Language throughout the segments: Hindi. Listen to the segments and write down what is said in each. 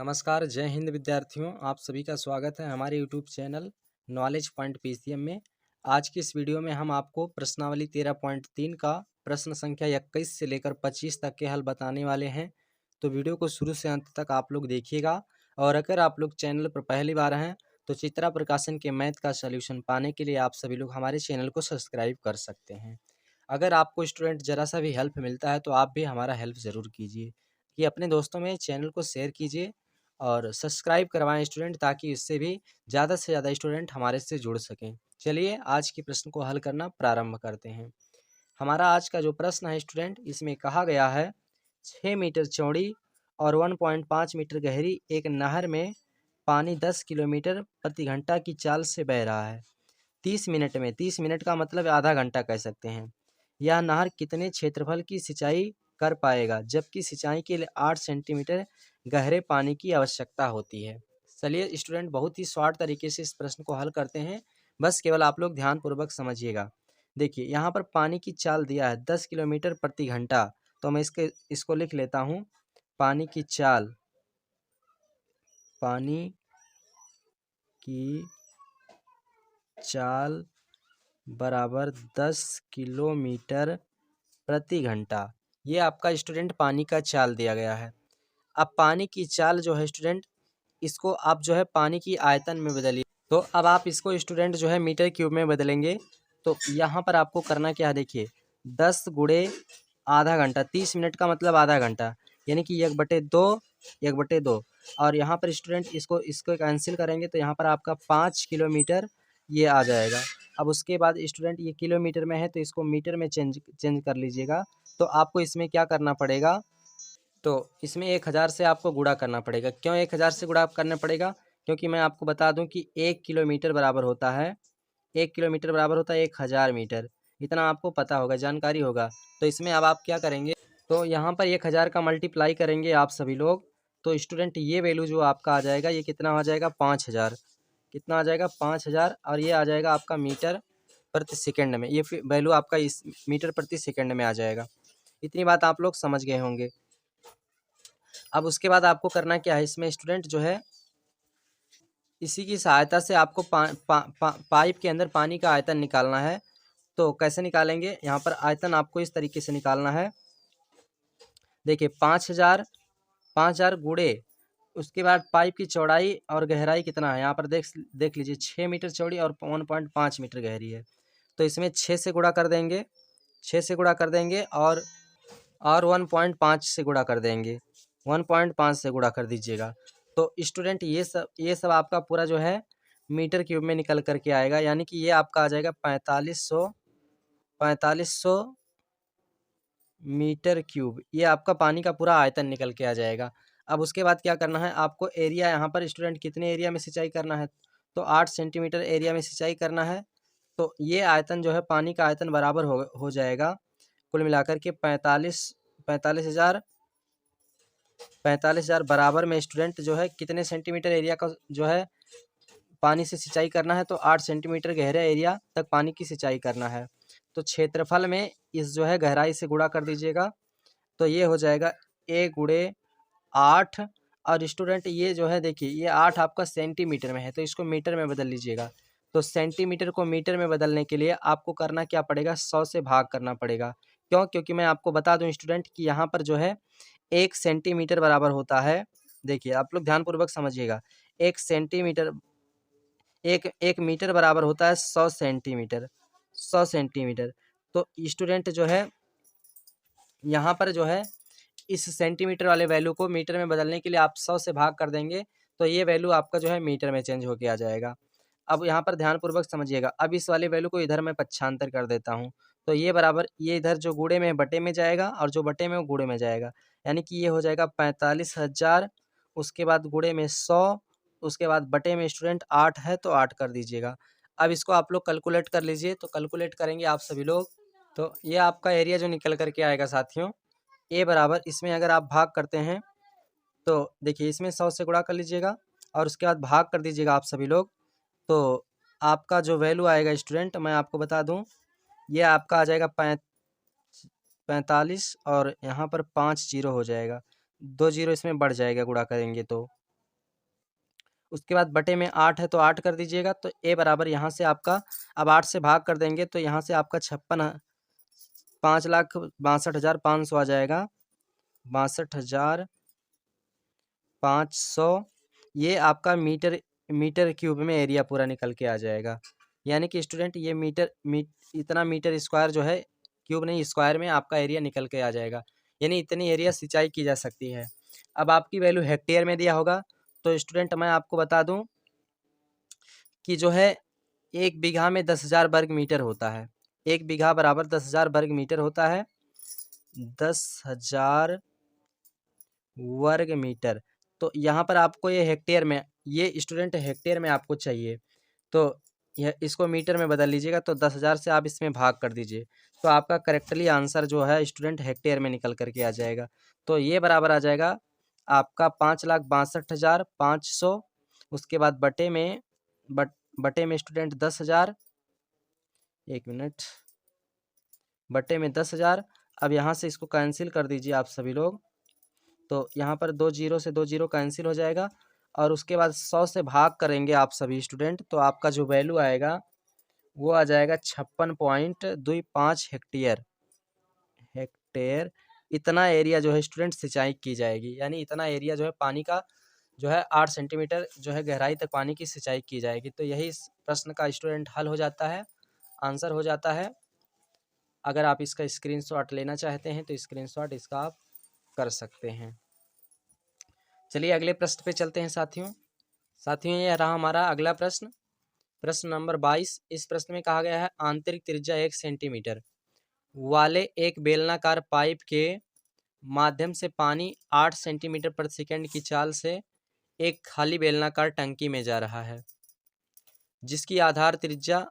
नमस्कार, जय हिंद विद्यार्थियों। आप सभी का स्वागत है हमारे YouTube channel knowledge point PCM में। आज की इस वीडियो में हम आपको प्रश्नावली 13.3 का प्रश्न संख्या 21 से लेकर 25 तक के हल बताने वाले हैं। तो वीडियो को शुरू से अंत तक आप लोग देखिएगा। और अगर आप लोग चैनल पर पहली बार हैं तो चित्रा प्रकाशन के मैथ का सॉल्यूशन पाने के लिए आप सभी लोग हमारे चैनल को सब्सक्राइब कर सकते हैं। अगर आपको स्टूडेंट ज़रा सा भी हेल्प मिलता है तो आप भी हमारा हेल्प ज़रूर कीजिए कि अपने दोस्तों में चैनल को शेयर कीजिए और सब्सक्राइब करवाएं स्टूडेंट, ताकि इससे भी ज़्यादा से ज़्यादा स्टूडेंट हमारे से जुड़ सकें। चलिए आज के प्रश्न को हल करना प्रारंभ करते हैं। हमारा आज का जो प्रश्न है स्टूडेंट, इसमें कहा गया है 6 मीटर चौड़ी और 1.5 मीटर गहरी एक नहर में पानी 10 किलोमीटर प्रति घंटा की चाल से बह रहा है। 30 मिनट में, 30 मिनट का मतलब आधा घंटा कह सकते हैं, यह नहर कितने क्षेत्रफल की सिंचाई कर पाएगा, जबकि सिंचाई के लिए 8 सेंटीमीटर गहरे पानी की आवश्यकता होती है। चलिए स्टूडेंट, बहुत ही शॉर्ट तरीके से इस प्रश्न को हल करते हैं। बस केवल आप लोग ध्यानपूर्वक समझिएगा। देखिए यहाँ पर पानी की चाल दिया है 10 किलोमीटर प्रति घंटा, तो मैं इसको लिख लेता हूँ। पानी की चाल, पानी की चाल बराबर 10 किलोमीटर प्रति घंटा। ये आपका स्टूडेंट पानी का चाल दिया गया है। अब पानी की चाल जो है स्टूडेंट, इसको आप जो है पानी की आयतन में बदलिए। तो अब आप इसको स्टूडेंट जो है मीटर क्यूब में बदलेंगे। तो यहाँ पर आपको करना क्या है, देखिए 10 गुणे आधा घंटा, 30 मिनट का मतलब आधा घंटा, यानी कि 1/2, 1/2। और यहाँ पर स्टूडेंट इसको इसको कैंसिल करेंगे तो यहाँ पर आपका 5 किलोमीटर ये आ जाएगा। अब उसके बाद स्टूडेंट ये किलोमीटर में है तो इसको मीटर में चेंज कर लीजिएगा। तो आपको इसमें क्या करना पड़ेगा, तो इसमें 1000 से आपको गुणा करना पड़ेगा। क्यों 1000 से गुणा करना पड़ेगा? क्योंकि मैं आपको बता दूं कि 1 किलोमीटर बराबर होता है, 1 किलोमीटर बराबर होता है 1000 मीटर। इतना आपको पता होगा, जानकारी होगा। तो इसमें अब आप क्या करेंगे, तो यहाँ पर 1000 का मल्टीप्लाई करेंगे आप सभी लोग। तो स्टूडेंट ये वैल्यू जो आपका आ जाएगा, ये कितना आ जाएगा, 5000। कितना आ जाएगा, 5000। और ये आ जाएगा आपका मीटर प्रति सेकंड में। ये वैल्यू आपका इस मीटर प्रति सेकंड में आ जाएगा। इतनी बात आप लोग समझ गए होंगे। अब उसके बाद आपको करना क्या है, इसमें स्टूडेंट जो है इसी की सहायता से आपको पाइप के अंदर पानी का आयतन निकालना है। तो कैसे निकालेंगे, यहाँ पर आयतन आपको इस तरीके से निकालना है। देखिए 5000 गुणे उसके बाद पाइप की चौड़ाई और गहराई कितना है, यहाँ पर देख लीजिए 6 मीटर चौड़ी और 1.5 मीटर गहरी है। तो इसमें 6 से गुणा कर देंगे, 6 से गुणा कर देंगे और 1.5 से गुणा कर देंगे, 1.5 से गुणा कर दीजिएगा। तो स्टूडेंट ये सब आपका पूरा जो है मीटर क्यूब में निकल करके आएगा, यानी कि ये आपका आ जाएगा 4500 मीटर क्यूब। ये आपका पानी का पूरा आयतन निकल के आ जाएगा। अब उसके बाद क्या करना है आपको, एरिया यहाँ पर स्टूडेंट कितने एरिया में सिंचाई करना है, तो 8 सेंटीमीटर एरिया में सिंचाई करना है। तो ये आयतन जो है पानी का आयतन बराबर हो जाएगा कुल मिलाकर के 45,000 बराबर में स्टूडेंट जो है कितने सेंटीमीटर एरिया का जो है पानी से सिंचाई करना है, तो 8 सेंटीमीटर गहरे एरिया तक पानी की सिंचाई करना है। तो क्षेत्रफल में इस जो है गहराई से गुणा कर दीजिएगा। तो ये हो जाएगा a गुणे 8। और स्टूडेंट ये जो है देखिए ये 8 आपका सेंटीमीटर में है, तो इसको मीटर में बदल लीजिएगा। तो सेंटीमीटर को मीटर में बदलने के लिए आपको करना क्या पड़ेगा, 100 से भाग करना पड़ेगा। क्यों? क्योंकि मैं आपको बता दूं स्टूडेंट कि यहाँ पर जो है 1 सेंटीमीटर बराबर होता है, देखिए आप लोग ध्यानपूर्वक समझिएगा, 1 सेंटीमीटर, एक मीटर बराबर होता है 100 सेंटीमीटर, 100 सेंटीमीटर। तो स्टूडेंट जो है यहाँ पर जो है इस सेंटीमीटर वाले वैल्यू को मीटर में बदलने के लिए आप 100 से भाग कर देंगे, तो ये वैल्यू आपका जो है मीटर में चेंज होके आ जाएगा। अब यहाँ पर ध्यानपूर्वक समझिएगा। अब इस वाले वैल्यू को इधर मैं पक्षांतर कर देता हूँ, तो ये बराबर, ये इधर जो गुणे में बटे में जाएगा और जो बटे में वो गुणे में जाएगा, यानी कि ये हो जाएगा 45,000, उसके बाद गुणे में 100, उसके बाद बटे में स्टूडेंट 8 है तो 8 कर दीजिएगा। अब इसको आप लोग कैलकुलेट कर लीजिए। तो कैलकुलेट करेंगे आप सभी लोग, तो ये आपका एरिया जो निकल करके आएगा साथियों, ए बराबर, इसमें अगर आप भाग करते हैं तो देखिए इसमें 100 से गुणा कर लीजिएगा और उसके बाद भाग कर दीजिएगा आप सभी लोग। तो आपका जो वैल्यू आएगा स्टूडेंट, मैं आपको बता दूं, ये आपका आ जाएगा 45 और यहाँ पर 5 जीरो हो जाएगा, 2 जीरो इसमें बढ़ जाएगा गुणा करेंगे तो। उसके बाद बटे में 8 है तो 8 कर दीजिएगा। तो ए बराबर यहाँ से आपका, अब 8 से भाग कर देंगे तो यहाँ से आपका 5,62,500 आ जाएगा। 62,500 ये आपका मीटर क्यूब में एरिया पूरा निकल के आ जाएगा। यानी कि स्टूडेंट ये इतना मीटर स्क्वायर जो है, क्यूब नहीं स्क्वायर में आपका एरिया निकल के आ जाएगा। यानी इतनी एरिया सिंचाई की जा सकती है। अब आपकी वैल्यू हेक्टेयर में दिया होगा तो स्टूडेंट मैं आपको बता दूं कि जो है 1 बीघा में 10,000 वर्ग मीटर होता है। 1 बीघा बराबर 10,000 वर्ग मीटर होता है। 10,000 वर्ग मीटर। तो यहाँ पर आपको ये हेक्टेयर में, ये स्टूडेंट हेक्टेयर में आपको चाहिए तो यह इसको मीटर में बदल लीजिएगा। तो 10,000 से आप इसमें भाग कर दीजिए तो आपका करेक्टली आंसर जो है स्टूडेंट हेक्टेयर में निकल करके आ जाएगा। तो ये बराबर आ जाएगा आपका 5,62,500। उसके बाद बटे में स्टूडेंट 10,000, 1 मिनट, बटे में 10,000। अब यहाँ से इसको कैंसिल कर दीजिए आप सभी लोग। तो यहाँ पर 2 जीरो से 2 जीरो कैंसिल हो जाएगा और उसके बाद 100 से भाग करेंगे आप सभी स्टूडेंट। तो आपका जो वैल्यू आएगा वो आ जाएगा 56.25 हेक्टेयर। इतना एरिया जो है स्टूडेंट सिंचाई की जाएगी। यानी इतना एरिया जो है पानी का जो है 8 सेंटीमीटर जो है गहराई तक पानी की सिंचाई की जाएगी। तो यही इस प्रश्न का स्टूडेंट हल हो जाता है, आंसर हो जाता है। अगर आप इसका स्क्रीनशॉट लेना चाहते हैं तो स्क्रीनशॉट इसका आप कर सकते हैं। चलिए अगले प्रश्न पे चलते हैं साथियों। यह रहा हमारा अगला प्रश्न, प्रश्न नंबर 22। इस प्रश्न में कहा गया है आंतरिक त्रिज्या 1 सेंटीमीटर वाले एक बेलनाकार पाइप के माध्यम से पानी 8 सेंटीमीटर प्रति सेकंड की चाल से एक खाली बेलनाकार टंकी में जा रहा है, जिसकी आधार त्रिज्या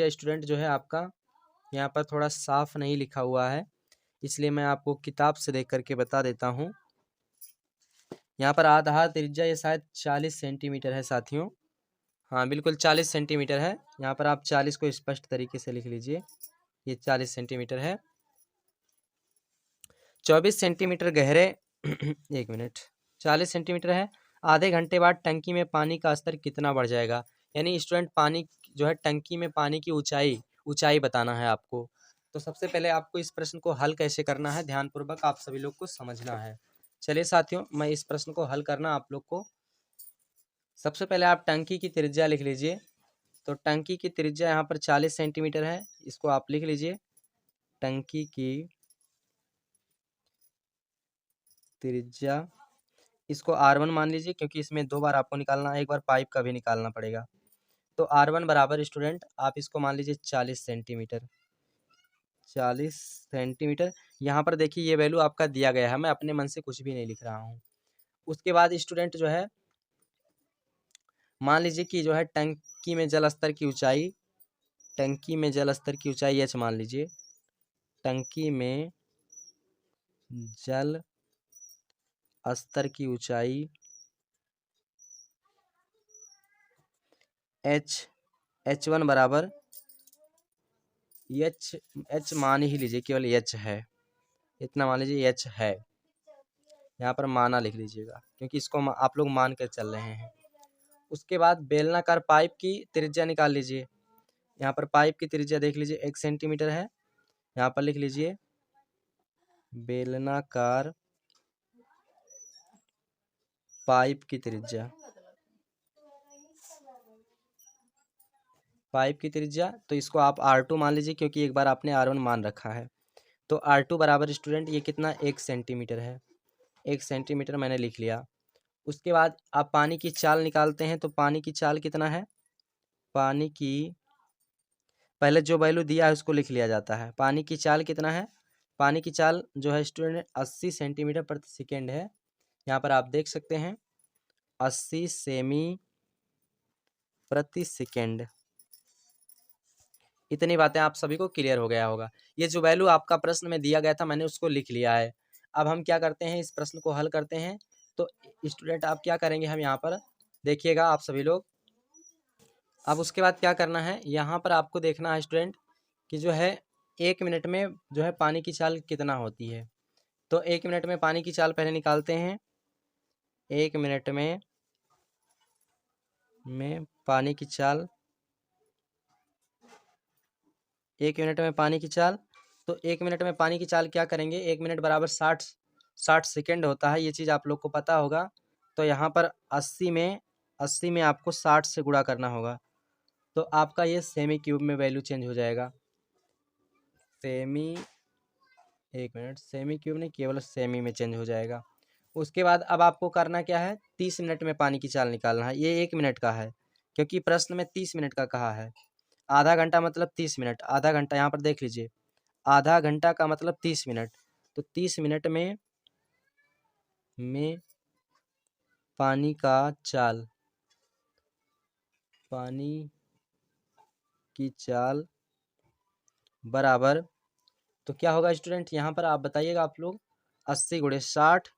स्टूडेंट जो है आपका यहाँ पर थोड़ा साफ नहीं लिखा हुआ है, इसलिए मैं आपको किताब से देख करके बता देता हूँ। यहाँ पर आधार त्रिज्या ये शायद 40 सेंटीमीटर है साथियों। हाँ बिल्कुल 40 सेंटीमीटर है। यहाँ पर आप 40 को स्पष्ट तरीके से लिख लीजिए। ये 40 सेंटीमीटर है। 24 सेंटीमीटर गहरे 1 मिनट, 40 सेंटीमीटर है। आधे घंटे बाद टंकी में पानी का स्तर कितना बढ़ जाएगा। यानी स्टूडेंट पानी जो है टंकी में पानी की ऊंचाई बताना है आपको। तो सबसे पहले आपको इस प्रश्न को हल कैसे करना है ध्यानपूर्वक आप सभी लोग को समझना है। चलिए साथियों मैं इस प्रश्न को हल करना आप लोग को, सबसे पहले आप टंकी की त्रिज्या लिख लीजिए। तो टंकी की त्रिज्या यहाँ पर 40 सेंटीमीटर है, इसको आप लिख लीजिए। टंकी की त्रिज्या, इसको R1 मान लीजिए क्योंकि इसमें 2 बार आपको निकालना है, एक बार पाइप का भी निकालना पड़ेगा। तो R1 बराबर स्टूडेंट आप इसको मान लीजिए 40 सेंटीमीटर। 40 सेंटीमीटर यहाँ पर देखिए ये वैल्यू आपका दिया गया है, मैं अपने मन से कुछ भी नहीं लिख रहा हूँ। उसके बाद स्टूडेंट जो है मान लीजिए कि जो है टंकी में जल स्तर की ऊंचाई h मान लीजिए। टंकी में जल स्तर की ऊंचाई h1 बराबर h मान ही लीजिए, केवल h है, इतना मान लीजिए h है। यहाँ पर माना लिख लीजिएगा क्योंकि इसको आप लोग मान कर चल रहे हैं। उसके बाद बेलनाकार पाइप की त्रिज्या निकाल लीजिए। यहाँ पर पाइप की त्रिज्या देख लीजिए 1 सेंटीमीटर है। यहाँ पर लिख लीजिए बेलनाकार पाइप की त्रिज्या, तो इसको आप R2 मान लीजिए क्योंकि एक बार आपने R1 मान रखा है। तो R2 बराबर स्टूडेंट ये कितना 1 सेंटीमीटर है। 1 सेंटीमीटर मैंने लिख लिया। उसके बाद आप पानी की चाल निकालते हैं। तो पानी की चाल कितना है, पानी की पहले जो वैल्यू दिया है उसको लिख लिया जाता है। पानी की चाल कितना है, पानी की चाल जो है स्टूडेंट 80 सेंटीमीटर प्रति सेकेंड है। यहाँ पर आप देख सकते हैं 80 सेमी प्रति सेकेंड। इतनी बातें आप सभी को क्लियर हो गया होगा। ये जो वैल्यू आपका प्रश्न में दिया गया था मैंने उसको लिख लिया है। अब हम क्या करते हैं, इस प्रश्न को हल करते हैं। तो स्टूडेंट आप क्या करेंगे, हम यहाँ पर देखिएगा आप सभी लोग। अब उसके बाद क्या करना है, यहाँ पर आपको देखना है स्टूडेंट कि जो है 1 मिनट में जो है पानी की चाल कितना होती है। तो 1 मिनट में पानी की चाल पहले निकालते हैं। 1 मिनट में में पानी की चाल, 1 मिनट में पानी की चाल। तो 1 मिनट में पानी की चाल क्या करेंगे, 1 मिनट बराबर 60 सेकेंड होता है, ये चीज़ आप लोग को पता होगा। तो यहाँ पर 80 में आपको 60 से गुणा करना होगा, तो आपका ये सेमी क्यूब में वैल्यू चेंज हो जाएगा। सेमी, 1 मिनट, सेमी क्यूब नहीं, केवल सेमी में चेंज हो जाएगा। उसके बाद अब आपको करना क्या है, 30 मिनट में पानी की चाल निकालना है। ये 1 मिनट का है, क्योंकि प्रश्न में 30 मिनट का कहा है। आधा घंटा मतलब 30 मिनट, आधा घंटा यहाँ पर देख लीजिए, आधा घंटा का मतलब 30 मिनट। तो 30 मिनट में पानी का चाल, पानी की चाल बराबर, तो क्या होगा स्टूडेंट, यहाँ पर आप बताइएगा आप लोग, 80 × 60,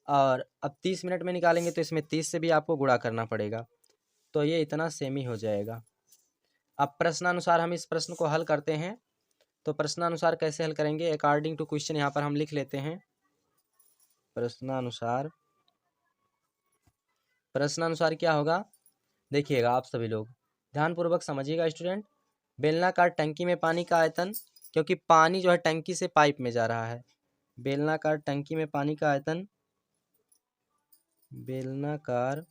और अब 30 मिनट में निकालेंगे तो इसमें 30 से भी आपको गुणा करना पड़ेगा, तो ये इतना सेमी हो जाएगा। अब प्रश्नानुसार हम इस प्रश्न को हल करते हैं। तो प्रश्नानुसार कैसे हल करेंगे, अकॉर्डिंग टू क्वेश्चन यहाँ पर हम लिख लेते हैं। प्रश्नानुसार, प्रश्नानुसार क्या होगा, देखिएगा आप सभी लोग ध्यानपूर्वक समझिएगा स्टूडेंट। बेलनाकार टंकी में पानी का आयतन, क्योंकि पानी जो है टंकी से पाइप में जा रहा है, बेलनाकार टंकी में पानी का आयतन, बेलनाकार,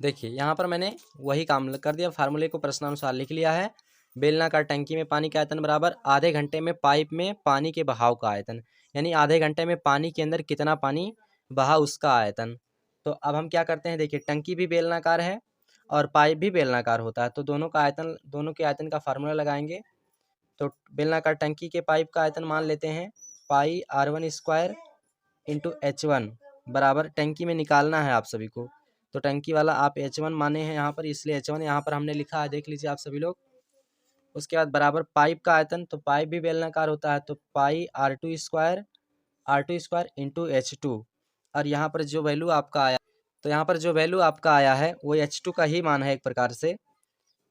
देखिए यहाँ पर मैंने वही काम कर दिया, फार्मूले को प्रश्नानुसार लिख लिया है। बेलनाकार टंकी में पानी का आयतन बराबर आधे घंटे में पाइप में पानी के बहाव का आयतन, यानी आधे घंटे में पानी के अंदर कितना पानी बहा उसका आयतन। तो अब हम क्या करते हैं, देखिए टंकी भी बेलनाकार है और पाइप भी बेलनाकार होता है, तो दोनों का आयतन, दोनों के आयतन का फार्मूला लगाएंगे। तो बेलनाकार टंकी के पाइप का आयतन मान लेते हैं पाई r1² इंटू H1 बराबर, टंकी में निकालना है आप सभी को, तो टंकी वाला आप H1 माने हैं यहाँ पर, इसलिए H1 यहाँ पर हमने लिखा है, देख लीजिए आप सभी लोग। उसके बाद बराबर पाइप का आयतन, तो पाइप भी बेलनाकार होता है, तो पाई r2² इंटू H2, और यहाँ पर जो वैल्यू आपका आया, तो यहाँ पर जो वैल्यू आपका आया है वो H2 का ही मान है, एक प्रकार से,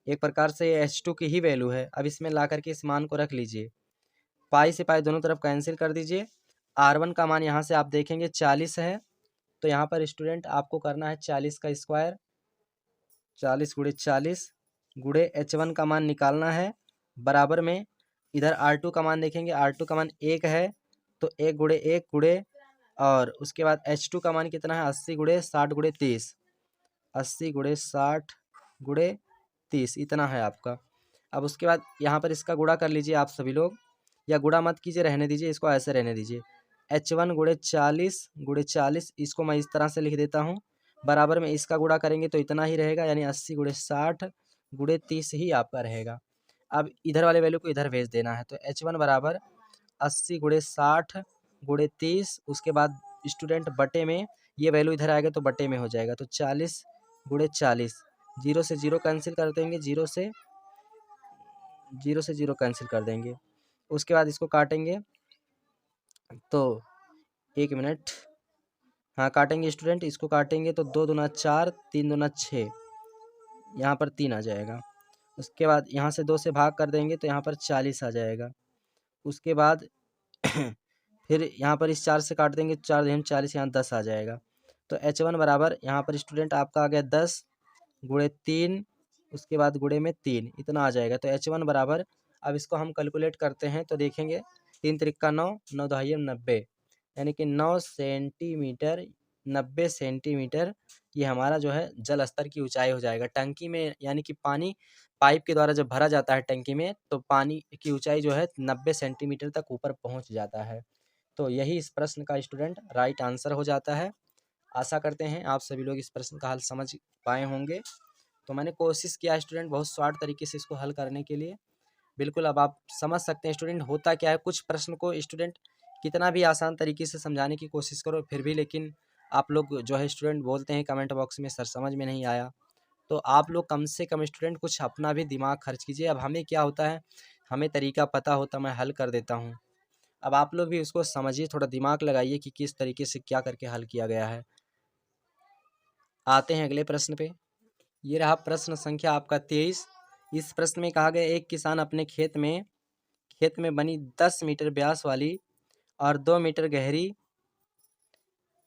एक प्रकार से H2 की ही वैल्यू है। अब इसमें ला करके इस मान को रख लीजिए, पाई से पाई दोनों तरफ कैंसिल कर दीजिए। R1 का मान यहाँ से आप देखेंगे 40 है, तो यहाँ पर स्टूडेंट आपको करना है 40 का स्क्वायर, 40 × 40 गुणे H1 का मान निकालना है, बराबर में इधर R2 का मान देखेंगे, R2 का मान 1 है, तो 1 गुणे 1 गुणे, और उसके बाद H2 का मान कितना है, 80 × 60 × 30, 80 × 60 × 30 इतना है आपका। अब उसके बाद यहाँ पर इसका गुणा कर लीजिए आप सभी लोग, या गुणा मत कीजिए, रहने दीजिए, इसको ऐसे रहने दीजिए। H1 × 40 × 40, इसको मैं इस तरह से लिख देता हूँ, बराबर में इसका गुणा करेंगे तो इतना ही रहेगा, यानी 80 × 60 × 30 ही आपका रहेगा। अब इधर वाले वैल्यू को इधर भेज देना है, तो H1 बराबर 80 × 60 × 30, उसके बाद स्टूडेंट बटे में, ये वैल्यू इधर आएगा तो बटे में हो जाएगा, तो 40 × 40, 0 से 0 कैंसिल कर देंगे, 0 से 0 कैंसिल कर देंगे। उसके बाद इसको काटेंगे, तो 1 मिनट, हाँ काटेंगे स्टूडेंट, इसको काटेंगे तो 2 दूना 4, 3 दूना 6, यहाँ पर 3 आ जाएगा। उसके बाद यहाँ से 2 से भाग कर देंगे तो यहाँ पर 40 आ जाएगा। उसके बाद फिर यहाँ पर इस 4 से काट देंगे, 4 दूनी 40, यहाँ 10 आ जाएगा। तो H1 बराबर यहाँ पर स्टूडेंट आपका आ गया 10 × 3, उसके बाद गुणे में 3, इतना आ जाएगा। तो H1 बराबर, अब इसको हम कैलकुलेट करते हैं तो देखेंगे, 3 त्रिक्का 9, 9 दहाई 90, यानी कि 9 सेंटीमीटर, 90 सेंटीमीटर ये हमारा जो है जल स्तर की ऊंचाई हो जाएगा टंकी में, यानी कि पानी पाइप के द्वारा जब भरा जाता है टंकी में, तो पानी की ऊंचाई जो है 90 सेंटीमीटर तक ऊपर पहुंच जाता है। तो यही इस प्रश्न का स्टूडेंट राइट आंसर हो जाता है। आशा करते हैं आप सभी लोग इस प्रश्न का हल समझ पाए होंगे। तो मैंने कोशिश किया स्टूडेंट बहुत शॉर्ट तरीके से इसको हल करने के लिए। बिल्कुल अब आप समझ सकते हैं स्टूडेंट होता क्या है, कुछ प्रश्न को स्टूडेंट कितना भी आसान तरीके से समझाने की कोशिश करो फिर भी, लेकिन आप लोग जो है स्टूडेंट बोलते हैं कमेंट बॉक्स में सर समझ में नहीं आया। तो आप लोग कम से कम स्टूडेंट कुछ अपना भी दिमाग खर्च कीजिए। अब हमें क्या होता है, हमें तरीका पता होता, मैं हल कर देता हूँ। अब आप लोग भी उसको समझिए, थोड़ा दिमाग लगाइए कि किस तरीके से क्या करके हल किया गया है। आते हैं अगले प्रश्न पे। ये रहा प्रश्न संख्या आपका 23। इस प्रश्न में कहा गया, एक किसान अपने खेत में बनी 10 मीटर व्यास वाली और 2 मीटर गहरी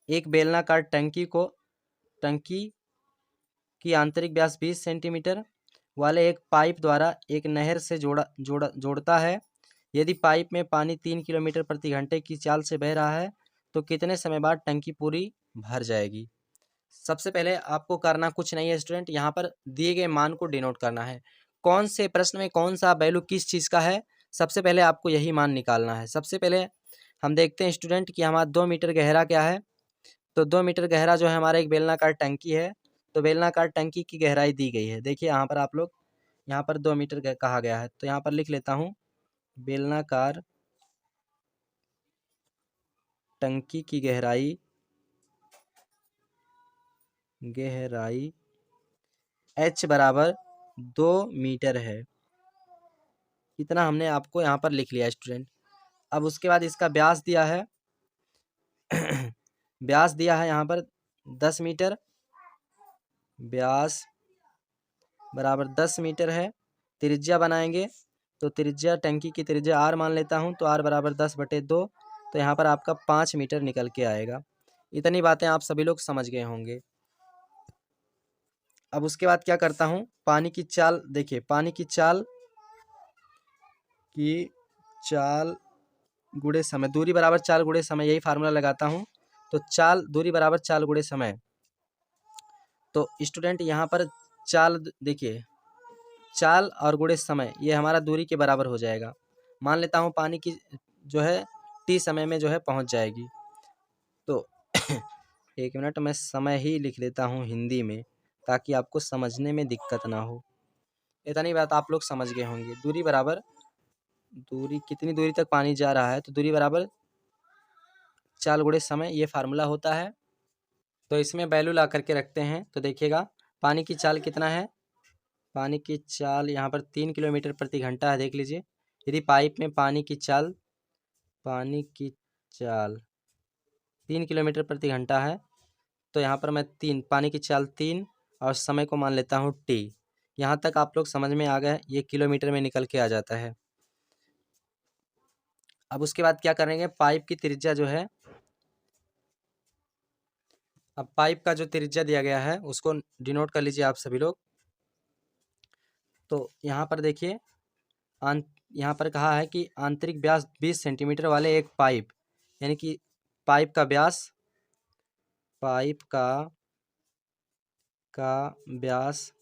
एक बेलनाकार टंकी कि आंतरिक व्यास 20 सेंटीमीटर वाले एक पाइप द्वारा एक नहर से जोड़ता है। यदि पाइप में पानी 3 किलोमीटर प्रति घंटे की चाल से बह रहा है तो कितने समय बाद टंकी पूरी भर जाएगी। सबसे पहले आपको करना कुछ नहीं है स्टूडेंट, यहाँ पर दिए गए मान को डिनोट करना है। कौन से प्रश्न में कौन सा वैल्यू किस चीज़ का है, सबसे पहले आपको यही मान निकालना है। सबसे पहले हम देखते हैं स्टूडेंट कि हमारा 2 मीटर गहरा क्या है। तो 2 मीटर गहरा जो है हमारा एक बेलनाकार टंकी है। तो बेलनाकार टंकी की गहराई दी गई है। देखिए यहाँ पर आप लोग, यहाँ पर 2 मीटर कहा गया है, तो यहाँ पर लिख लेता हूँ बेलनाकार टंकी की गहराई h बराबर 2 मीटर है। इतना हमने आपको यहाँ पर लिख लिया स्टूडेंट। अब उसके बाद इसका व्यास दिया है व्यास दिया है यहाँ पर 10 मीटर, व्यास बराबर 10 मीटर है। त्रिज्या बनाएंगे तो त्रिज्या, टंकी की त्रिज्या r मान लेता हूँ, तो r बराबर 10/2, तो यहाँ पर आपका 5 मीटर निकल के आएगा। इतनी बातें आप सभी लोग समझ गए होंगे। अब उसके बाद क्या करता हूँ, पानी की चाल देखिए, पानी की चाल गुणे समय, दूरी बराबर चाल गुणे समय, यही फार्मूला लगाता हूँ। तो चाल दूरी बराबर चाल गुणे समय। तो स्टूडेंट यहाँ पर चाल देखिए, चाल और गुणे समय ये हमारा दूरी के बराबर हो जाएगा। मान लेता हूँ पानी की जो है t समय में जो है पहुँच जाएगी। तो 1 मिनट मैं समय ही लिख लेता हूँ हिंदी में, ताकि आपको समझने में दिक्कत ना हो। इतनी बात आप लोग समझ गए होंगे। दूरी बराबर, दूरी कितनी दूरी तक पानी जा रहा है, तो दूरी बराबर चाल गुणे समय, ये फार्मूला होता है। तो इसमें वैल्यू ला करके रखते हैं। तो देखिएगा पानी की चाल कितना है, पानी की चाल यहाँ पर 3 किलोमीटर प्रति घंटा है। देख लीजिए, यदि पाइप में पानी की चाल 3 किलोमीटर प्रति घंटा है, तो यहाँ पर मैं पानी की चाल 3 और समय को मान लेता हूँ t। यहाँ तक आप लोग समझ में आ गए, ये किलोमीटर में निकल के आ जाता है। अब उसके बाद क्या करेंगे, पाइप की त्रिज्या जो है, अब पाइप का जो त्रिज्या दिया गया है उसको डिनोट कर लीजिए आप सभी लोग। तो यहाँ पर देखिए, यहाँ पर कहा है कि आंतरिक व्यास 20 सेंटीमीटर वाले एक पाइप, यानी कि पाइप का व्यास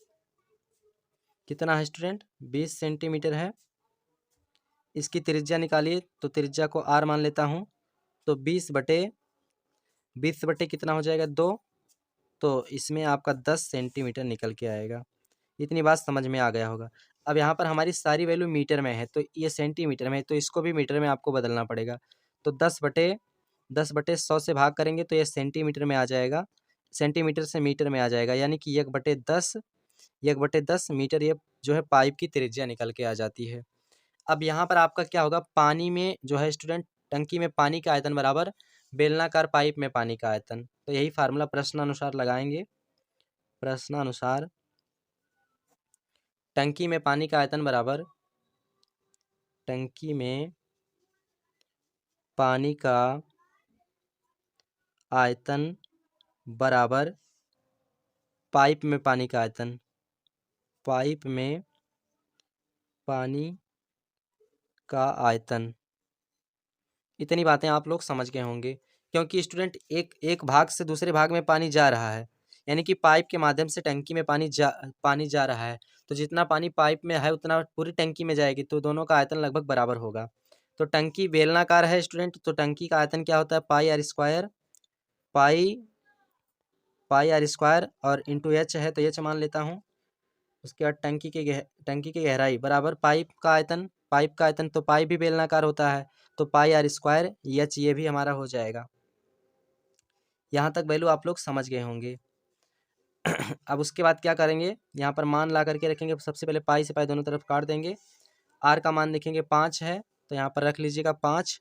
कितना है स्टूडेंट, 20 सेंटीमीटर है। इसकी त्रिज्या निकालिए, तो त्रिज्या को r मान लेता हूँ। तो 20 बटे कितना हो जाएगा, 2। तो इसमें आपका 10 सेंटीमीटर निकल के आएगा। इतनी बात समझ में आ गया होगा। अब यहाँ पर हमारी सारी वैल्यू मीटर में है, तो ये सेंटीमीटर में है, तो इसको भी मीटर में आपको बदलना पड़ेगा। तो 10/100 से भाग करेंगे तो ये सेंटीमीटर में आ जाएगा, सेंटीमीटर से मीटर में आ जाएगा, यानी कि 1/10 मीटर ये जो है पाइप की त्रिज्या निकल के आ जाती है। अब यहाँ पर आपका क्या होगा, पानी में जो है स्टूडेंट, टंकी में पानी का आयतन बराबर बेलनाकार पाइप में पानी का आयतन। तो यही फार्मूला प्रश्नानुसार लगाएंगे। प्रश्नानुसार टंकी में पानी का आयतन बराबर, टंकी में पानी का आयतन बराबर पाइप में पानी का आयतन, पाइप में पानी का आयतन। इतनी बातें आप लोग समझ गए होंगे, क्योंकि स्टूडेंट एक भाग से दूसरे भाग में पानी जा रहा है, यानी कि पाइप के माध्यम से टंकी में पानी जा रहा है। तो जितना पानी पाइप में है उतना पूरी टंकी में जाएगी, तो दोनों का आयतन लगभग बराबर होगा। तो टंकी बेलनाकार है स्टूडेंट, तो टंकी का आयतन क्या होता है, पाई आर स्क्वायर और इंटू एच है, तो एच मान लेता हूँ। उसके बाद टंकी की गहराई बराबर पाइप का आयतन, तो पाइप भी बेलनाकार होता है, तो पाई आर स्क्वायर एच, ये भी हमारा हो जाएगा। यहाँ तक वैल्यू आप लोग समझ गए होंगे। अब उसके बाद क्या करेंगे, यहाँ पर मान ला करके रखेंगे। सबसे पहले पाई से पाई दोनों तरफ काट देंगे। आर का मान देखेंगे 5 है, तो यहाँ पर रख लीजिएगा 5।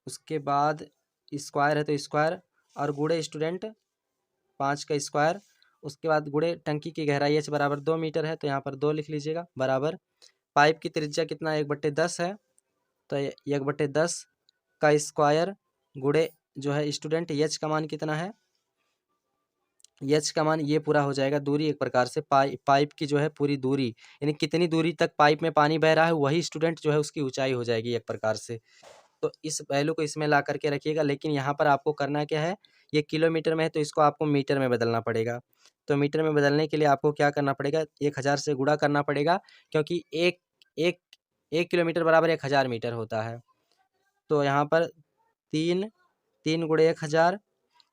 उसके बाद स्क्वायर है तो स्क्वायर और गुणे स्टूडेंट 5 का स्क्वायर। उसके बाद गुणे टंकी की गहराई h बराबर 2 मीटर है, तो यहाँ पर 2 लिख लीजिएगा, बराबर पाइप की त्रिज्या कितना 1/10 है, तो 1/10 का स्क्वायर गुणे जो है स्टूडेंट एच का मान कितना है, एच का मान ये पूरा हो जाएगा दूरी, एक प्रकार से पाइप की जो है पूरी दूरी, यानी कितनी दूरी तक पाइप में पानी बह रहा है वही स्टूडेंट जो है उसकी ऊंचाई हो जाएगी एक प्रकार से। तो इस वैल्यू को इसमें ला करके रखिएगा, लेकिन यहाँ पर आपको करना क्या है, ये किलोमीटर में है तो इसको आपको मीटर में बदलना पड़ेगा। तो मीटर में बदलने के लिए आपको क्या करना पड़ेगा, 1000 से गुणा करना पड़ेगा, क्योंकि एक एक 1 किलोमीटर बराबर 1000 मीटर होता है। तो यहाँ पर 3 गुणे 1000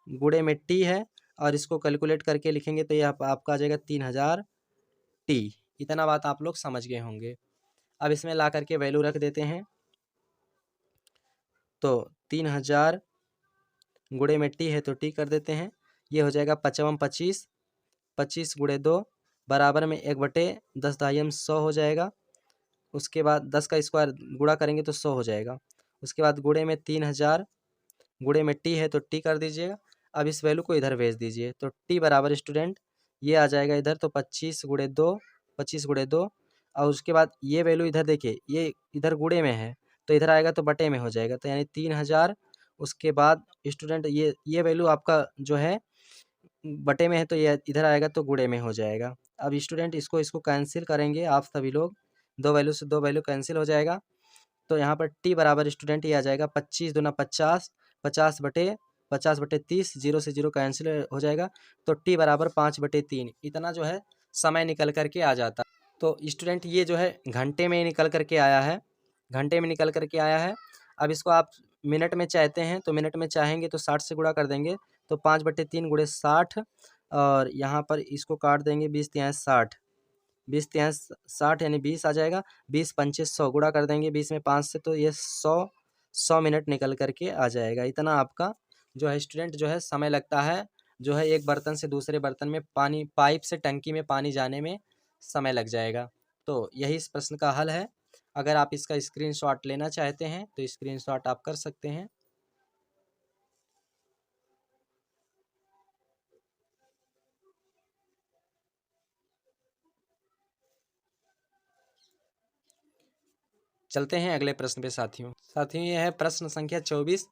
गुणे में टी है, और इसको कैलकुलेट करके लिखेंगे तो ये आपका आ जाएगा 3000 टी। इतना बात आप लोग समझ गए होंगे। अब इसमें ला करके वैल्यू रख देते हैं, तो 3000 गुणे में टी है तो टी कर देते हैं, ये हो जाएगा 5×25, 25 गुणे 2 बराबर में 1/10 दाइम 100 हो जाएगा। उसके बाद 10 का स्क्वायर गुणा करेंगे तो 100 हो जाएगा। उसके बाद गुणे में 3000 गुणे में टी है तो टी कर दीजिएगा। अब इस वैल्यू को इधर भेज दीजिए, तो टी बराबर स्टूडेंट ये आ जाएगा इधर, तो 25 गुणे 2, 25 गुणे 2, और उसके बाद ये वैल्यू इधर देखिए, ये इधर गुणे में है तो इधर आएगा तो बटे में हो जाएगा, तो यानी 3000। उसके बाद स्टूडेंट ये वैल्यू आपका जो है बटे में है तो ये इधर आएगा तो गुणे में हो जाएगा। अब स्टूडेंट इसको कैंसिल करेंगे आप सभी लोग, दो वैल्यू से दो वैल्यू कैंसिल हो जाएगा। तो यहाँ पर टी बराबर स्टूडेंट ये आ जाएगा 25 दूना 50, 50/30, 0 से 0 कैंसिल हो जाएगा, तो टी बराबर 5/3। इतना जो है समय निकल करके आ जाता। तो स्टूडेंट ये जो है घंटे में निकल करके आया है, घंटे में निकल करके आया है। अब इसको आप मिनट में चाहते हैं तो मिनट में चाहेंगे तो 60 से गुणा कर देंगे, तो 5/3 गुणे 60, और यहाँ पर इसको काट देंगे 20×3=60, 20×3=60 यानी 20 आ जाएगा। 20×5=100 गुणा कर देंगे 20 में 5 से, तो ये 100 मिनट निकल करके आ जाएगा। इतना आपका जो है स्टूडेंट जो है समय लगता है, जो है एक बर्तन से दूसरे बर्तन में पानी, पाइप से टंकी में पानी जाने में समय लग जाएगा। तो यही इस प्रश्न का हल है। अगर आप इसका स्क्रीनशॉट लेना चाहते हैं तो स्क्रीनशॉट आप कर सकते हैं। चलते हैं अगले प्रश्न पे साथियों। साथियों यह है प्रश्न संख्या 24।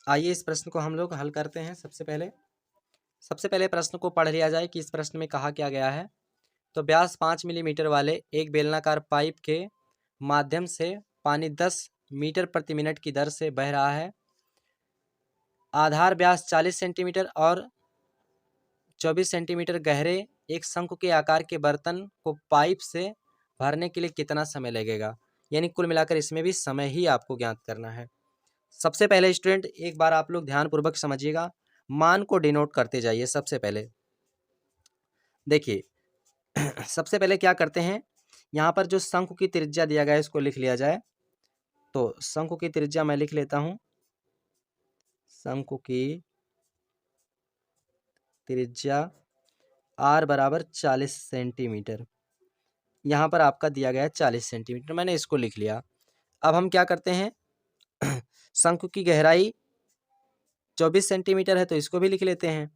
आइए इस प्रश्न को हम लोग हल करते हैं। सबसे पहले प्रश्न को पढ़ लिया जाए कि इस प्रश्न में कहा क्या गया है। तो व्यास 5 मिलीमीटर वाले एक बेलनाकार पाइप के माध्यम से पानी 10 मीटर प्रति मिनट की दर से बह रहा है। आधार व्यास 40 सेंटीमीटर और 24 सेंटीमीटर गहरे एक शंकु के आकार के बर्तन को पाइप से भरने के लिए कितना समय लगेगा। यानी कुल मिलाकर इसमें भी समय ही आपको ज्ञात करना है। सबसे पहले स्टूडेंट एक बार आप लोग ध्यानपूर्वक समझिएगा, मान को डिनोट करते जाइए। सबसे पहले देखिए सबसे पहले क्या करते हैं, यहाँ पर जो शंकु की त्रिज्या दिया गया है इसको लिख लिया जाए। तो शंकु की त्रिज्या मैं लिख लेता हूँ, शंकु की त्रिज्या r बराबर 40 सेंटीमीटर। यहाँ पर आपका दिया गया है 40 सेंटीमीटर, मैंने इसको लिख लिया। अब हम क्या करते हैं, शंकु की गहराई 24 सेंटीमीटर है तो इसको भी लिख लेते हैं।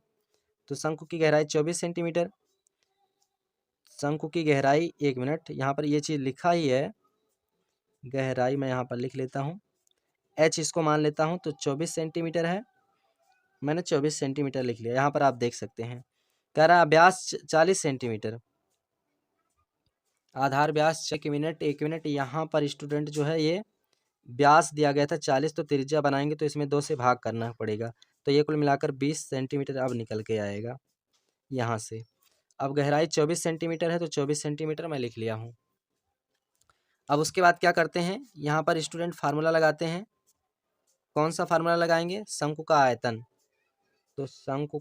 तो शंकु की गहराई 24 सेंटीमीटर, शंकु की गहराई, एक मिनट, यहाँ पर ये चीज़ लिखा ही है, गहराई मैं यहाँ पर लिख लेता हूँ, h इसको मान लेता हूँ, तो 24 सेंटीमीटर है, मैंने 24 सेंटीमीटर लिख लिया। यहाँ पर आप देख सकते हैं कह रहा है व्यास 40 सेंटीमीटर, आधार व्यास 1 मिनट। यहाँ पर स्टूडेंट जो है ये व्यास दिया गया था 40, तो त्रिज्या बनाएंगे तो इसमें 2 से भाग करना पड़ेगा, तो ये कुल मिलाकर 20 सेंटीमीटर अब निकल के आएगा यहाँ से। अब गहराई 24 सेंटीमीटर है तो 24 सेंटीमीटर मैं लिख लिया हूँ। अब उसके बाद क्या करते हैं, यहाँ पर स्टूडेंट फार्मूला लगाते हैं। कौन सा फार्मूला लगाएंगे, शंकु का आयतन। तो शंकु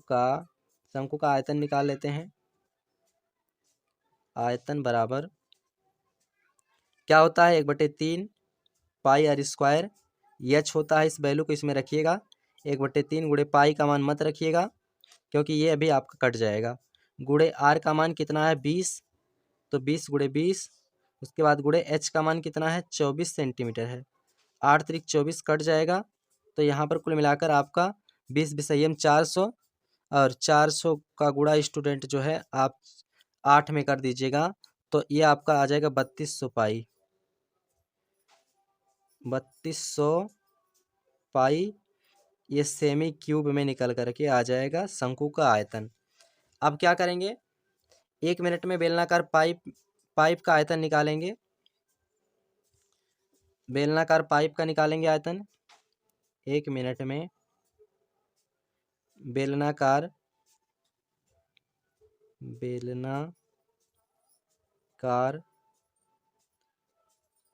का आयतन निकाल लेते हैं। आयतन बराबर क्या होता है, 1/3 पाई आर स्क्वायर, एच होता है, इस वैल्यू को इसमें रखिएगा। 1/3 गुणे पाई का मान मत रखिएगा क्योंकि ये अभी आपका कट जाएगा। गुणे आर का मान कितना है 20, तो 20 गुणे 20। उसके बाद गुणे एच का मान कितना है 24 सेंटीमीटर है, 8 त्रिक 24 कट जाएगा। तो यहाँ पर कुल मिलाकर आपका 20 विषयम 400, और 400 का गुणा स्टूडेंट जो है आप 8 में कर दीजिएगा, तो ये आपका आ जाएगा 3200 पाई, 3200 पाई। ये सेमी क्यूब में निकल करके आ जाएगा शंकु का आयतन। अब क्या करेंगे, 1 मिनट में बेलनाकार पाइप का आयतन निकालेंगे। बेलनाकार पाइप का निकालेंगे आयतन। 1 मिनट में बेलनाकार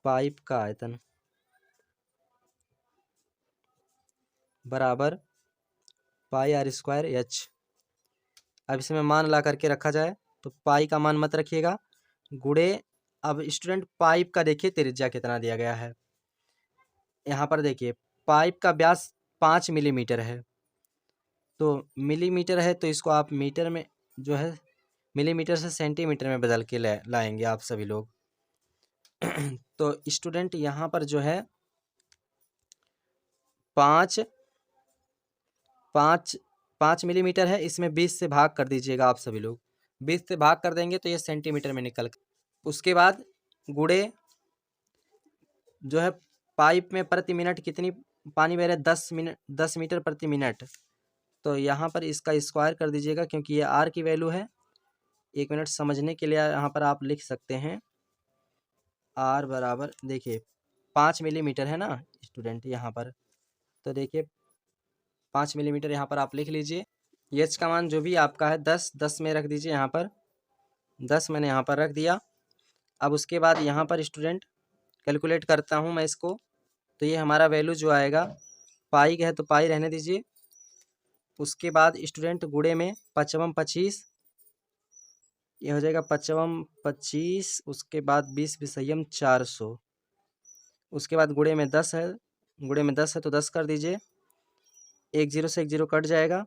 पाइप का आयतन बराबर पाई आर स्क्वायर एच। अब इसमें मान ला करके रखा जाए तो पाई का मान मत रखिएगा, गुणे। अब स्टूडेंट पाइप का देखिए त्रिज्या कितना दिया गया है। यहाँ पर देखिए पाइप का व्यास 5 मिलीमीटर है, तो मिलीमीटर है तो इसको आप मीटर में जो है मिलीमीटर से सेंटीमीटर में बदल के लाएंगे आप सभी लोग। तो स्टूडेंट यहाँ पर जो है 5 मिलीमीटर है, इसमें 20 से भाग कर दीजिएगा आप सभी लोग। 20 से भाग कर देंगे तो ये सेंटीमीटर में निकल। उसके बाद गुणे जो है पाइप में प्रति मिनट कितनी पानी बह रहा है, 10 मीटर प्रति मिनट। तो यहाँ पर इसका स्क्वायर कर दीजिएगा क्योंकि ये आर की वैल्यू है। 1 मिनट समझने के लिए यहाँ पर आप लिख सकते हैं आर बराबर, देखिए 5 मिलीमीटर है ना स्टूडेंट यहाँ पर, तो देखिए 5 मिलीमीटर यहाँ पर आप लिख लीजिए। एच का मान जो भी आपका है 10 में रख दीजिए, यहाँ पर 10 मैंने यहाँ पर रख दिया। अब उसके बाद यहाँ पर स्टूडेंट कैलकुलेट करता हूँ मैं इसको, तो ये हमारा वैल्यू जो आएगा पाई का है तो पाई रहने दीजिए। उसके बाद स्टूडेंट गुणे में 5 25, ये हो जाएगा 5 25, उसके बाद 20 विषयम 400। उसके बाद गुणे में 10 है, गुणे में 10 है तो 10 कर दीजिए, 1 0 से 1 0 कट जाएगा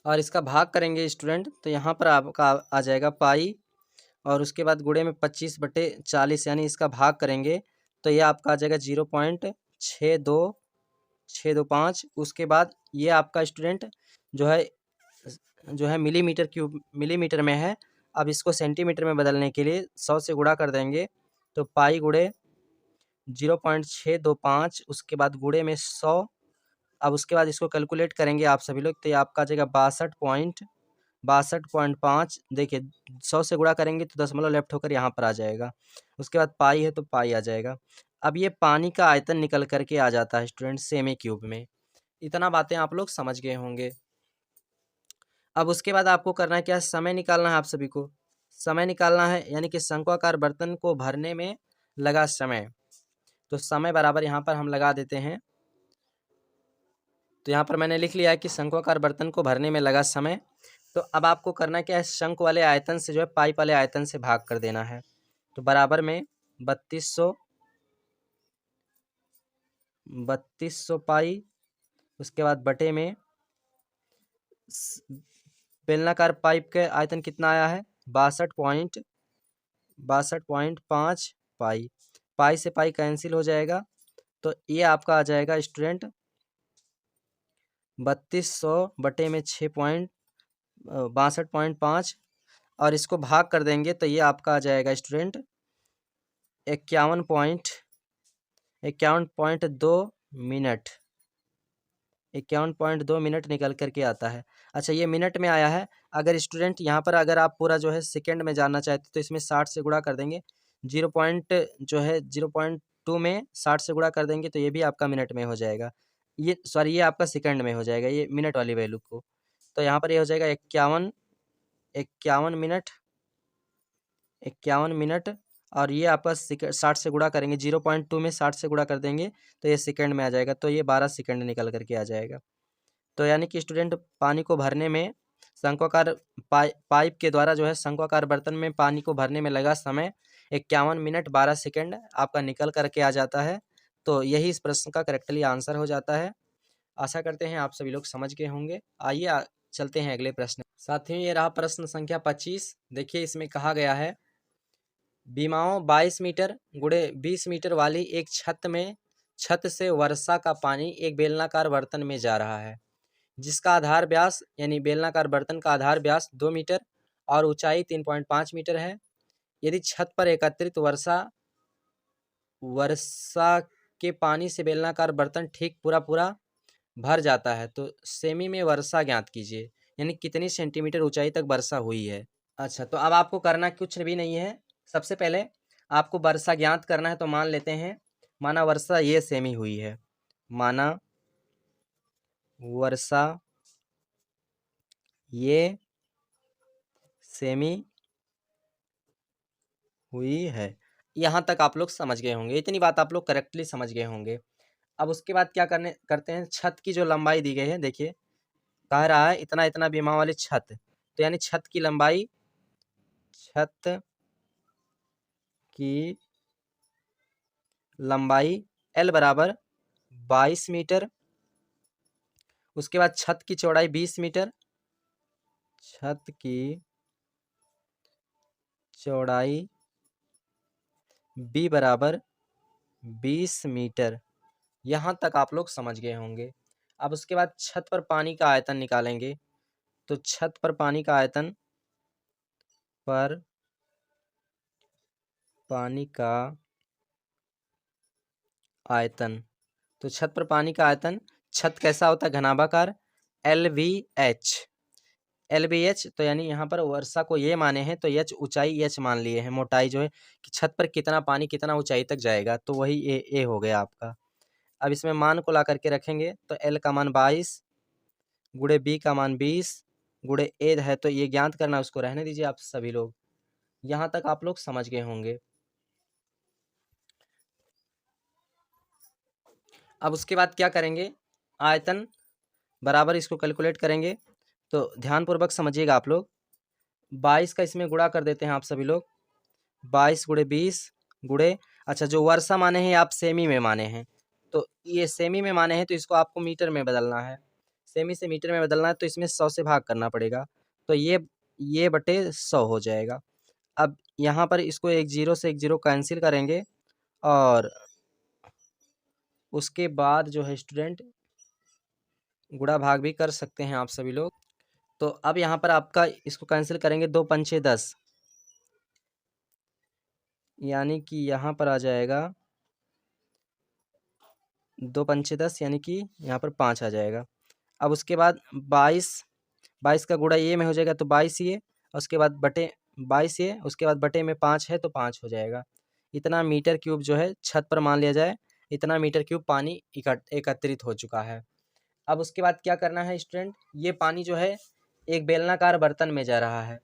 और इसका भाग करेंगे स्टूडेंट तो यहाँ पर आपका आ जाएगा पाई, और उसके बाद गुणे में 25/40 यानी इसका भाग करेंगे तो ये आपका आ जाएगा 0.62625। उसके बाद ये आपका स्टूडेंट जो है मिलीमीटर में है। अब इसको सेंटीमीटर में बदलने के लिए 100 से गुणा कर देंगे तो पाई गुणे 0.625, उसके बाद गुणे में 100। अब उसके बाद इसको कैलकुलेट करेंगे आप सभी लोग तो ये आपका आ जाएगा 62.5। देखिए 100 से गुणा करेंगे तो दशमलव लेफ्ट होकर यहाँ पर आ जाएगा। उसके बाद पाई है तो पाई आ जाएगा। अब ये पानी का आयतन निकल करके आ जाता है स्टूडेंट सेमी क्यूब में। इतना बातें आप लोग समझ गए होंगे। अब उसके बाद आपको करना है क्या, समय निकालना है आप सभी को। समय निकालना है यानी कि शंक्वाकार बर्तन को भरने में लगा समय। तो समय बराबर यहाँ पर हम लगा देते हैं। तो यहाँ पर मैंने लिख लिया है कि शंक्वाकार बर्तन को भरने में लगा समय। तो अब आपको करना क्या है, शंख वाले आयतन से जो है पाइप वाले आयतन से भाग कर देना है। तो बराबर में 3200 पाई, उसके बाद बटे में बेलनाकार पाइप के आयतन कितना आया है 62.5 पाई। पाई से पाई कैंसिल हो जाएगा तो ये आपका आ जाएगा स्टूडेंट 3200 बटे में 6.62.5 और इसको भाग कर देंगे तो ये आपका आ जाएगा स्टूडेंट 51.2 मिनट। 51.2 मिनट निकल करके आता है। अच्छा ये मिनट में आया है। अगर स्टूडेंट यहाँ पर अगर आप पूरा जो है सेकेंड में जानना चाहते तो इसमें 60 से गुणा कर देंगे। 0.2 में 60 से गुणा कर देंगे तो ये भी आपका मिनट में हो जाएगा। ये सॉरी ये आपका सेकंड में हो जाएगा ये मिनट वाली वैल्यू को। तो यहाँ पर ये हो जाएगा 51 मिनट और ये आपका 60 से गुणा करेंगे। 0.2 में 60 से गुणा कर देंगे तो ये सेकंड में आ जाएगा। तो ये 12 सेकंड निकल करके आ जाएगा। तो यानी कि स्टूडेंट पानी को भरने में शंक्वाकार पाइप के द्वारा जो है शंक्वाकार बर्तन में पानी को भरने में लगा समय 51 मिनट 12 सेकंड आपका निकल करके आ जाता है। तो यही इस प्रश्न का करेक्टली आंसर हो जाता है। आशा करते हैं आप सभी लोग समझ गए होंगे। आइए चलते हैं अगले प्रश्न। साथियों ये रहा प्रश्न संख्या 25। देखिए इसमें कहा गया है बीमाओं 22 मीटर गुणे 20 मीटर वाली एक छत से वर्षा का पानी एक बेलनाकार बर्तन में जा रहा है जिसका आधार व्यास यानी बेलनाकार बर्तन का आधार व्यास 2 मीटर और ऊंचाई 3.5 मीटर है। यदि छत पर एकत्रित वर्षा के पानी से बेलनाकार बर्तन ठीक पूरा पूरा भर जाता है तो सेमी में वर्षा ज्ञात कीजिए, यानी कितनी सेंटीमीटर ऊंचाई तक वर्षा हुई है। अच्छा, तो अब आपको करना कुछ भी नहीं है। सबसे पहले आपको वर्षा ज्ञात करना है, तो मान लेते हैं, माना वर्षा ये सेमी हुई है, माना वर्षा ये सेमी हुई है। यहाँ तक आप लोग समझ गए होंगे, इतनी बात आप लोग करेक्टली समझ गए होंगे। अब उसके बाद क्या करते हैं, छत की जो लंबाई दी गई है, देखिए कह रहा है इतना इतना बीमा वाली छत, तो यानी छत की लंबाई L बराबर 22 मीटर। उसके बाद छत की चौड़ाई 20 मीटर, छत की चौड़ाई B बराबर 20 मीटर। यहाँ तक आप लोग समझ गए होंगे। अब उसके बाद छत पर पानी का आयतन निकालेंगे, तो छत पर पानी का आयतन तो छत पर पानी का आयतन, छत कैसा होता है, घनाभाकार, LVH, तो यानी यहाँ पर वर्षा को ये माने हैं, तो H ऊंचाई H मान लिए हैं, मोटाई जो है कि छत पर कितना पानी कितना ऊंचाई तक जाएगा, तो वही ए हो गया आपका। अब इसमें मान को ला करके रखेंगे, तो L का मान 22 गुणे B का मान 20 गुणे A है, तो ये ज्ञात करना, उसको रहने दीजिए आप सभी लोग। यहाँ तक आप लोग समझ गए होंगे। अब उसके बाद क्या करेंगे, आयतन बराबर इसको कैलकुलेट करेंगे, तो ध्यानपूर्वक समझिएगा आप लोग। 22 का इसमें गुणा कर देते हैं आप सभी लोग, 22 गुणे 20 गुणे, अच्छा जो वर्षा माने हैं आप सेमी में माने हैं, तो ये सेमी में माने हैं, तो इसको आपको मीटर में बदलना है, सेमी से मीटर में बदलना है, तो इसमें 100 से भाग करना पड़ेगा, तो ये बटे 100 हो जाएगा। अब यहाँ पर इसको एक जीरो से एक जीरो कैंसिल करेंगे, और उसके बाद जो है स्टूडेंट गुणा भाग भी कर सकते हैं आप सभी लोग। तो अब यहाँ पर आपका इसको कैंसिल करेंगे, 2 पंचे 10, यानी कि यहाँ पर आ जाएगा 2 पंचे 10, यानी कि यहाँ पर 5 आ जाएगा। अब उसके बाद 22 का गुणा ये में हो जाएगा, तो 22 ये, और उसके बाद बटे 22 ये, उसके बाद बटे में 5 है, तो 5 हो जाएगा। इतना मीटर क्यूब जो है छत पर मान लिया जाए, इतना मीटर क्यूब पानी एकत्रित हो चुका है। अब उसके बाद क्या करना है स्टूडेंट, ये पानी जो है एक बेलनाकार बर्तन में जा रहा है,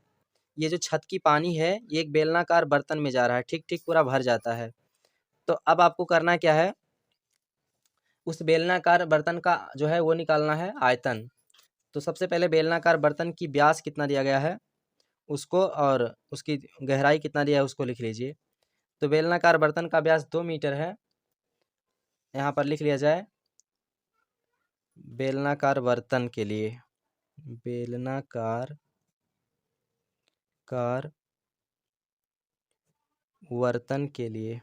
ये जो छत की पानी है ये एक बेलनाकार बर्तन में जा रहा है, ठीक ठीक पूरा भर जाता है। तो अब आपको करना क्या है, उस बेलनाकार बर्तन का जो है वो निकालना है आयतन। तो सबसे पहले बेलनाकार बर्तन की व्यास कितना दिया गया है उसको, और उसकी गहराई कितना दिया है उसको लिख लीजिए। तो बेलनाकार बर्तन का व्यास 2 मीटर है, यहाँ पर लिख लिया जाए। बेलनाकार बर्तन के लिए, बेलनाकार बर्तन के लिए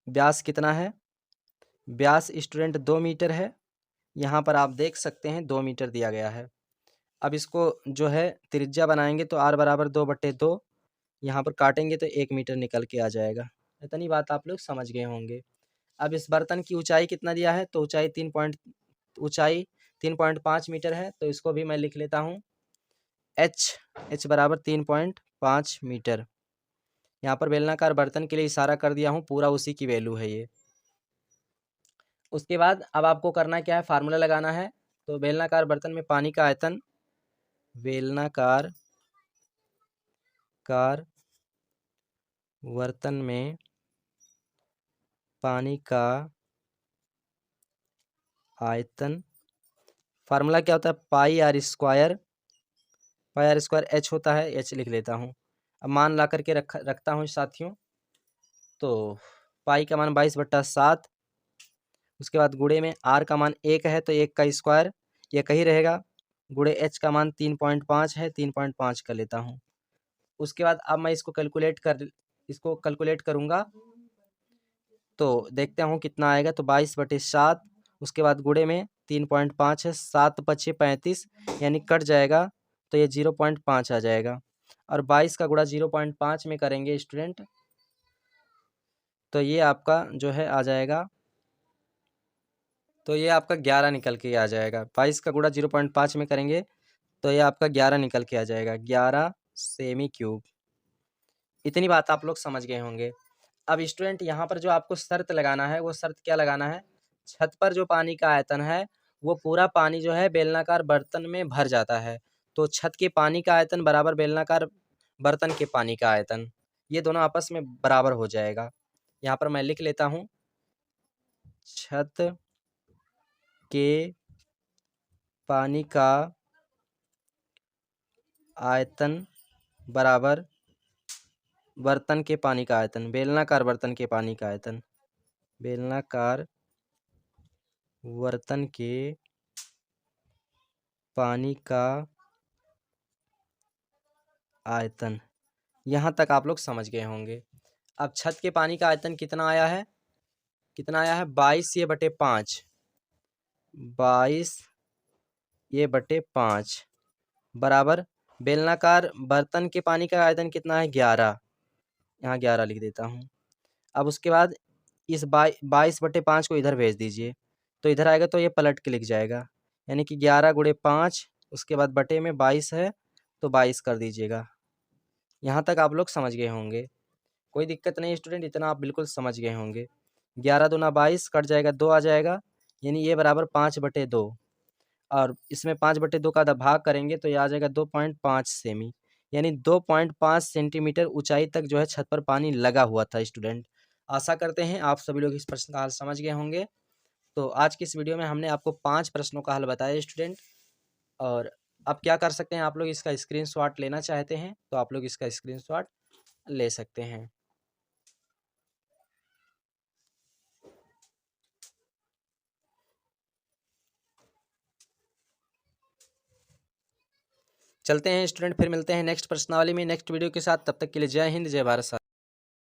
व्यास कितना है, व्यास स्टूडेंट 2 मीटर है, यहाँ पर आप देख सकते हैं 2 मीटर दिया गया है। अब इसको जो है त्रिज्या बनाएंगे, तो r बराबर 2/2, यहाँ पर काटेंगे तो 1 मीटर निकल के आ जाएगा। इतनी बात आप लोग समझ गए होंगे। अब इस बर्तन की ऊंचाई कितना दिया है, तो ऊंचाई 3.5 मीटर है, तो इसको भी मैं लिख लेता हूँ, h बराबर 3.5 मीटर। यहाँ पर बेलनाकार बर्तन के लिए इशारा कर दिया हूँ, पूरा उसी की वैल्यू है ये। उसके बाद अब आपको करना क्या है, फार्मूला लगाना है। तो बेलनाकार बर्तन में पानी का आयतन, बेलनाकार बर्तन में पानी का आयतन, फार्मूला क्या होता है, पाई आर स्क्वायर h होता है, h लिख लेता हूँ। अब मान ला करके रखता हूँ साथियों, तो पाई का मान 22/7, उसके बाद गुणे में r का मान 1 है, तो 1 का स्क्वायर ये कहीं रहेगा, गुणे h का मान 3.5 है, 3.5 कर लेता हूँ। उसके बाद अब मैं इसको कैलकुलेट करूँगा, तो देखते हूँ कितना आएगा, तो 22/7, उसके बाद गुणे में 3.5 है, 7×5 = 35, यानी कट जाएगा, तो ये 0.5 आ जाएगा। और 22 का गुणा 0.5 में करेंगे स्टूडेंट, तो ये आपका जो है आ जाएगा, तो ये आपका 11 निकल के आ जाएगा। 22 का गुणा 0.5 में करेंगे तो ये आपका 11 निकल के आ जाएगा, 11 सेमी क्यूब। इतनी बात आप लोग समझ गए होंगे। अब स्टूडेंट यहाँ पर जो आपको शर्त लगाना है, वो शर्त क्या लगाना है, छत पर जो पानी का आयतन है वो पूरा पानी जो है बेलनाकार बर्तन में भर जाता है। तो छत के पानी का आयतन बराबर बेलनाकार बर्तन के पानी का आयतन, ये दोनों आपस में बराबर हो जाएगा। यहाँ पर मैं लिख लेता हूँ, छत के पानी का आयतन बराबर बर्तन के पानी का आयतन, बेलनाकार बर्तन के पानी का आयतन, बेलनाकार बर्तन के पानी का आयतन। यहाँ तक आप लोग समझ गए होंगे। अब छत के पानी का आयतन कितना आया है, कितना आया है, 22 ये बटे 5, 22 ये बटे 5 बराबर बेलनाकार बर्तन के पानी का आयतन कितना है, 11, यहाँ 11 लिख देता हूँ। अब उसके बाद इस 22/5 को इधर भेज दीजिए, तो इधर आएगा तो ये पलट के लिख जाएगा, यानी कि 11 गुणे 5, उसके बाद बटे में 22 है तो 22 कर दीजिएगा। यहाँ तक आप लोग समझ गए होंगे, कोई दिक्कत नहीं स्टूडेंट, इतना आप बिल्कुल समझ गए होंगे। 11 दूना 22 कट जाएगा, 2 आ जाएगा, यानी ये बराबर 5/2, और इसमें 5/2 का भाग करेंगे तो ये आ जाएगा 2.5 सेमी, यानी 2.5 सेंटीमीटर ऊंचाई तक जो है छत पर पानी लगा हुआ था स्टूडेंट। आशा करते हैं आप सभी लोग इस प्रश्न का हल समझ गए होंगे। तो आज की इस वीडियो में हमने आपको 5 प्रश्नों का हल बताया स्टूडेंट, और अब क्या कर सकते हैं, आप लोग इसका स्क्रीनशॉट लेना चाहते हैं तो आप लोग इसका स्क्रीनशॉट ले सकते हैं। चलते हैं स्टूडेंट, फिर मिलते हैं नेक्स्ट प्रश्नावली में नेक्स्ट वीडियो के साथ। तब तक के लिए जय हिंद, जय भारत।